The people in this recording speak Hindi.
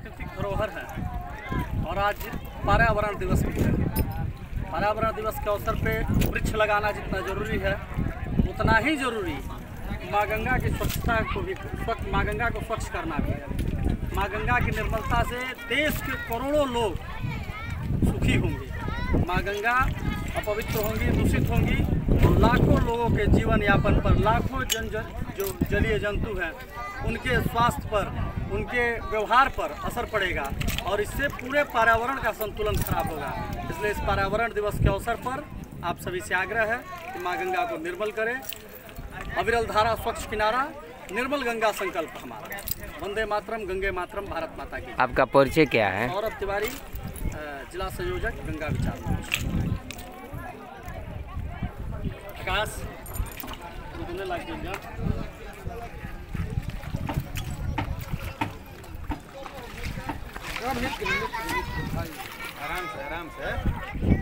सांस्कृतिक धरोहर है और आज पर्यावरण दिवस भी है। पर्यावरण दिवस के अवसर पे वृक्ष लगाना जितना जरूरी है उतना ही जरूरी माँ गंगा की स्वच्छता को भी माँ गंगा को स्वच्छ करना भी है। माँ गंगा की निर्मलता से देश के करोड़ों लोग सुखी होंगे। माँ गंगा अपवित्र होंगी, दूषित होंगी तो लाखों लोगों के जीवन यापन पर, लाखों जो जलीय जंतु हैं उनके स्वास्थ्य पर, उनके व्यवहार पर असर पड़ेगा और इससे पूरे पर्यावरण का संतुलन खराब होगा। इसलिए इस पर्यावरण दिवस के अवसर पर आप सभी से आग्रह है कि माँ गंगा को निर्मल करें। अविरल धारा स्वच्छ किनारा, निर्मल गंगा संकल्प हमारा। वंदे मातरम, गंगे मातरम, भारत माता की। आपका परिचय क्या है? सौरभ तिवारी, जिला संयोजक गंगा विचार मंच। आकाश आराम से